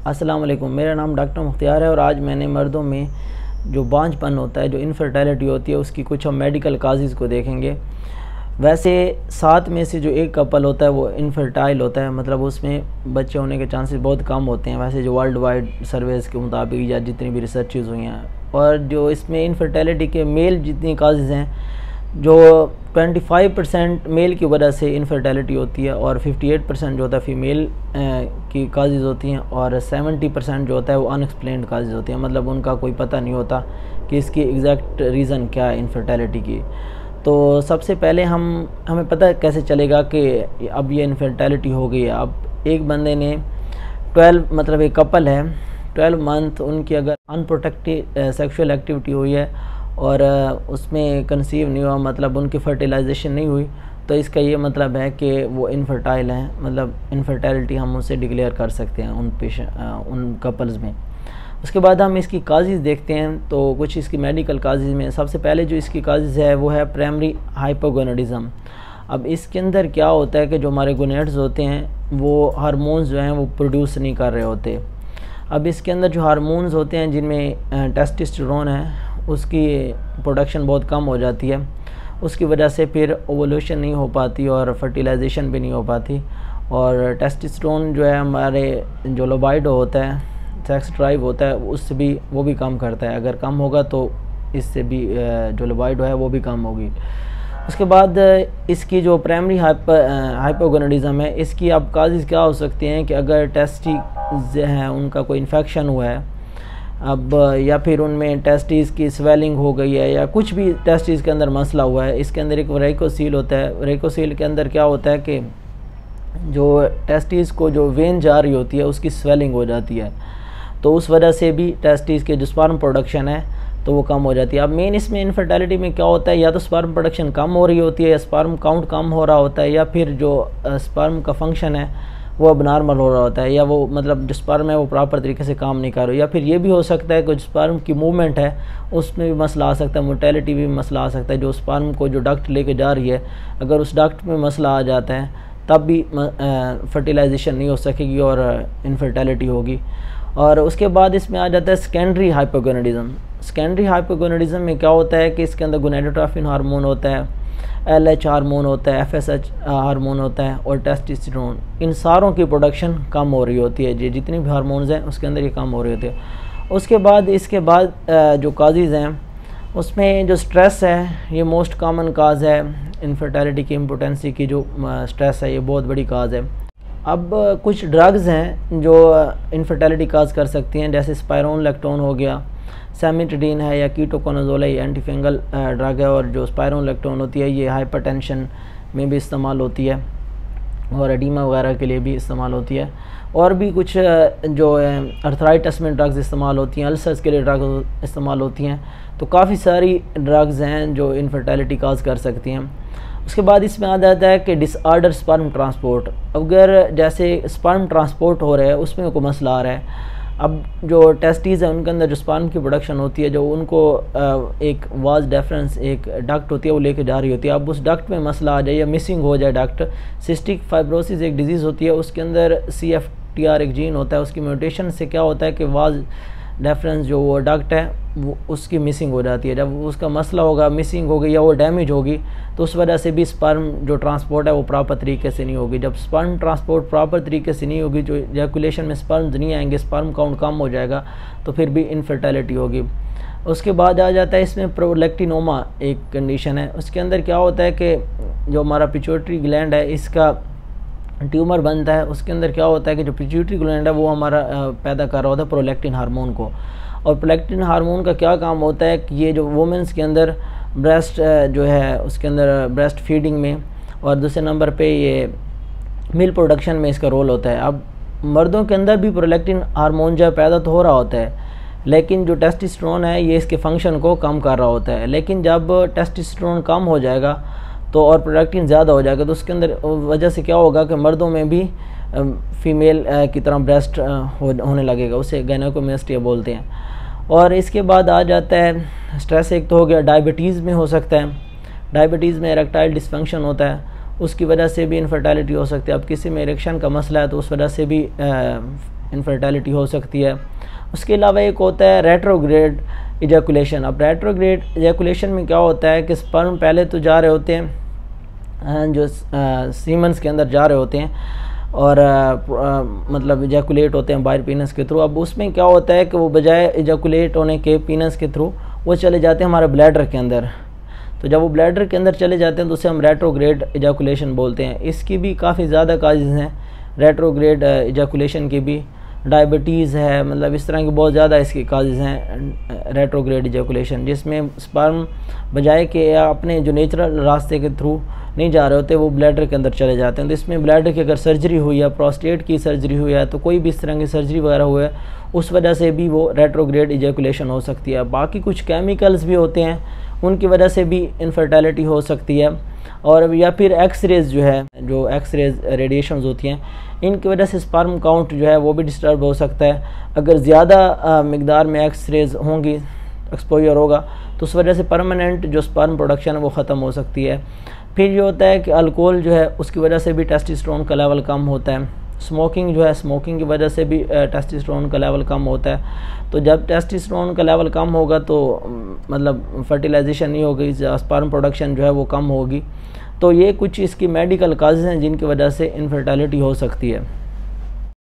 अस्सलाम वालेकुम। मेरा नाम डॉक्टर मुख्तियार है और आज मैंने मर्दों में जो बांझपन होता है, जो इनफर्टिलिटी होती है, उसकी कुछ हम मेडिकल काजेज़ को देखेंगे। वैसे 7 में से जो एक कपल होता है वो इनफर्टाइल होता है, मतलब उसमें बच्चे होने के चांसेस बहुत कम होते हैं, वैसे जो वर्ल्ड वाइड सर्वेज़ के मुताबिक या जितनी भी रिसर्चेज़ हुई हैं। और जो इसमें इनफर्टिलिटी के मेल जितनी काजेज़ हैं, जो 25% मेल की वजह से इनफर्टिलिटी होती है और 58% जो होता है फ़ीमेल की काजेज़ होती हैं और 70% जो होता है वो अनएक्सप्लेन्ड काजेज़ होती हैं, मतलब उनका कोई पता नहीं होता कि इसकी एग्जैक्ट रीज़न क्या है इनफर्टिलिटी की। तो सबसे पहले हमें पता कैसे चलेगा कि अब ये इनफर्टिलिटी हो गई है। अब एक बंदे ने 12 मतलब एक कपल है 12 मंथ उनकी अगर अनप्रोटेक्टेड सेक्सुअल एक्टिविटी हुई है और उसमें कंसीव नहीं हुआ, मतलब उनकी फर्टिलाइजेशन नहीं हुई, तो इसका ये मतलब है कि वो इनफर्टाइल हैं, मतलब इनफर्टिलिटी हम उसे डिक्लेयर कर सकते हैं उन कपल्स में। उसके बाद हम इसकी काजेज़ देखते हैं। तो कुछ इसकी मेडिकल काजेज़ में सबसे पहले जो इसकी काजेज़ है वो है प्राइमरी हाइपोगोनाडिज्म। अब इसके अंदर क्या होता है कि जो हमारे गोनेड्स होते हैं वो हार्मोन्स जो हैं वो प्रोड्यूस नहीं कर रहे होते। अब इसके अंदर जो हार्मोन्स होते हैं जिनमें टेस्टोस्टेरोन है उसकी प्रोडक्शन बहुत कम हो जाती है, उसकी वजह से फिर ओवुलेशन नहीं हो पाती और फर्टिलाइजेशन भी नहीं हो पाती। और टेस्टोस्टेरोन जो है हमारे जो लिबिडो होता है, सेक्स ड्राइव होता है, उससे भी वो भी कम करता है। अगर कम होगा तो इससे भी जो लिबिडो है वो भी कम होगी। उसके बाद इसकी जो प्राइमरी हाइपोगोनाडिज्म है, इसकी अब काजेज़ क्या हो सकती हैं कि अगर टेस्टिस हैं उनका कोई इन्फेक्शन हुआ है, अब या फिर उनमें टेस्टिस की स्वेलिंग हो गई है या कुछ भी टेस्टिस के अंदर मसला हुआ है। इसके अंदर एक वैरिकोसील होता है, वैरिकोसील के अंदर क्या होता है कि जो टेस्टिस को जो वेन जा रही होती है उसकी स्वेलिंग हो जाती है, तो उस वजह से भी टेस्टिस के जो स्पर्म प्रोडक्शन है तो वो कम हो जाती है। अब मेन इसमें इनफर्टिलिटी में क्या होता है, या तो स्पर्म प्रोडक्शन कम हो रही होती है या स्पर्म काउंट कम हो रहा होता है, या फिर जो स्पर्म का फंक्शन है वो अब नॉर्मल हो रहा होता है, या वो मतलब जो स्पर्म है वो प्रॉपर तरीके से काम नहीं कर रहा, या फिर ये भी हो सकता है कि स्पर्म की मूवमेंट है उसमें भी मसला आ सकता है, मोर्टेलिटी भी मसला आ सकता है। जो स्पर्म को जो डक्ट लेके जा रही है, अगर उस डक्ट में मसला आ जाता है तब भी फर्टिलाइजेशन नहीं हो सकेगी और इनफर्टिलिटी होगी। और उसके बाद इसमें आ जाता है सेकेंडरी हाइपोगोनाडिज्म। सेकेंडरी हाइपोगोनाडिज्म में क्या होता है कि इसके अंदर गोनेडोट्रोफिन हार्मोन होता है, LH हार्मोन होता है, FSH हार्मोन होता है और टेस्टोस्टेरोन, इन सारों की प्रोडक्शन कम हो रही होती है। जितनी भी हार्मोन्स हैं उसके अंदर ये कम हो रही होती है। उसके बाद इसके बाद जो काजेज़ हैं उसमें जो स्ट्रेस है ये मोस्ट कॉमन काज है इनफर्टिलिटी की, इम्पोटेंसी की जो स्ट्रेस है ये बहुत बड़ी काज है। अब कुछ ड्रग्स हैं जो इनफर्टिलिटी काज कर सकती हैं, जैसे स्पाइरोनलैक्टोन हो गया, सेमिटिडीन है या कीटोकोनाजोल है, ये एंटीफंगल ड्रग है। और जो स्पाइरोनलैक्टोन होती है ये हाइपरटेंशन में भी इस्तेमाल होती है और एडीमा वगैरह के लिए भी इस्तेमाल होती है। और भी कुछ जो अर्थराइटिस में ड्रग्स इस्तेमाल होती हैं, अल्सर्स के लिए ड्रग्स इस्तेमाल होती हैं। तो काफ़ी सारी ड्रग्स हैं जो इनफर्टिलिटी काज कर सकती हैं। उसके बाद इसमें आ जाता है कि डिसऑर्डर स्पर्म ट्रांसपोर्ट। अगर जैसे स्पर्म ट्रांसपोर्ट हो रहा है उसमें कोई मसला आ रहा है, अब जो टेस्टीज है उनके अंदर जो स्पर्म की प्रोडक्शन होती है, जो उनको एक वाज डेफरेंस एक डक्ट होती है वो लेके जा रही होती है, अब उस डक्ट में मसला आ जाए या मिसिंग हो जाए डक्ट, सिस्टिक फाइब्रोसिस एक डिजीज़ होती है, उसके अंदर CFTR एक जीन होता है, उसकी म्यूटेशन से क्या होता है कि वाज डेफरेंस जो वो डक्ट है वो उसकी मिसिंग हो जाती है। जब उसका मसला होगा, मिसिंग होगी या वो डैमेज होगी, तो उस वजह से भी स्पर्म जो ट्रांसपोर्ट है वो प्रॉपर तरीके से नहीं होगी। जब स्पर्म ट्रांसपोर्ट प्रॉपर तरीके से नहीं होगी, जो इजैकुलेशन में स्पर्म्स नहीं आएंगे, स्पर्म काउंट कम हो जाएगा, तो फिर भी इनफर्टिलिटी होगी। उसके बाद आ जाता है इसमें प्रोलैक्टिनोमा एक कंडीशन है। उसके अंदर क्या होता है कि जो हमारा पिट्यूटरी ग्लैंड है इसका ट्यूमर बनता है। उसके अंदर क्या होता है कि जो पिट्यूटरी ग्लैंड है वो हमारा पैदा कर रहा होता है प्रोलैक्टिन हार्मोन को। और प्रोलैक्टिन हार्मोन का क्या काम होता है कि ये जो वुमेंस के अंदर ब्रेस्ट जो है उसके अंदर ब्रेस्ट फीडिंग में, और दूसरे नंबर पे ये मिल्क प्रोडक्शन में इसका रोल होता है। अब मर्दों के अंदर भी प्रोलैक्टिन हार्मोन जो है पैदा तो हो रहा होता है, लेकिन जो टेस्टोस्टेरोन है ये इसके फंक्शन को कम कर रहा होता है। लेकिन जब टेस्टोस्टेरोन कम हो जाएगा तो और प्रोलैक्टिन ज़्यादा हो जाएगा, तो उसके अंदर वजह से क्या होगा कि मर्दों में भी फीमेल की तरह ब्रेस्ट होने लगेगा, उसे गायनेकोमेस्टिया बोलते हैं। और इसके बाद आ जाता है स्ट्रेस, एक तो हो गया डायबिटीज़ में हो सकता है, डायबिटीज़ में इरेक्टाइल डिसफंक्शन होता है, उसकी वजह से भी इनफर्टिलिटी हो सकती है। अब किसी में इरेक्शन का मसला है तो उस वजह से भी इनफर्टिलिटी हो सकती है। उसके अलावा एक होता है रेट्रोग्रेड इजैकुलेशन। अब रेट्रोग्रेड इजैकुलेशन में क्या होता है कि स्पर्म पहले तो जा रहे होते हैं जो सीमन्स के अंदर जा रहे होते हैं और मतलब इजैकुलेट होते हैं बाहर पीनस के थ्रू। अब उसमें क्या होता है कि वो बजाय इजैकुलेट होने के पीनस के थ्रू वो चले जाते हैं हमारे ब्लैडर के अंदर। तो जब वो ब्लैडर के अंदर चले जाते हैं तो उसे हम रेट्रोग्रेड इजैकुलेशन बोलते हैं। इसकी भी काफ़ी ज़्यादा काजेज़ हैं रेट्रोग्रेड इजैकुलेशन की भी। डायबिटीज़ है, मतलब इस तरह की बहुत ज़्यादा इसकी काजेज़ हैं रेट्रोग्रेड इजैकुलेशन, जिसमें स्पर्म बजाय के अपने जो नेचुरल रास्ते के थ्रू नहीं जा रहे होते वो ब्लैडर के अंदर चले जाते हैं। तो इसमें ब्लैडर की अगर सर्जरी हुई है, प्रोस्टेट की सर्जरी हुई है, तो कोई भी इस तरह की सर्जरी वगैरह हुआ है उस वजह से भी वो रेट्रोग्रेड इजैकुलेशन हो सकती है। बाकी कुछ केमिकल्स भी होते हैं उनकी वजह से भी इनफर्टिलिटी हो सकती है। और या फिर एक्सरेज जो है, जो एक्सरेज रेडिएशंस होती हैं, इनकी वजह से स्पर्म काउंट जो है वो भी डिस्टर्ब हो सकता है। अगर ज़्यादा मिकदार में एक्सरेज होंगी, एक्सपोजर होगा, तो उस वजह से परमानेंट जो स्पर्म प्रोडक्शन है वो ख़त्म हो सकती है। फिर ये होता है कि अल्कोहल जो है उसकी वजह से भी टेस्टोस्टेरोन का लेवल कम होता है। स्मोकिंग जो है, स्मोकिंग की वजह से भी टेस्टोस्टेरोन का लेवल कम होता है। तो जब टेस्टोस्टेरोन का लेवल कम होगा तो मतलब फर्टिलाइजेशन नहीं होगी, स्पर्म प्रोडक्शन जो है वो कम होगी। तो ये कुछ इसकी मेडिकल काजेज़ हैं जिनकी वजह से इनफर्टिलिटी हो सकती है।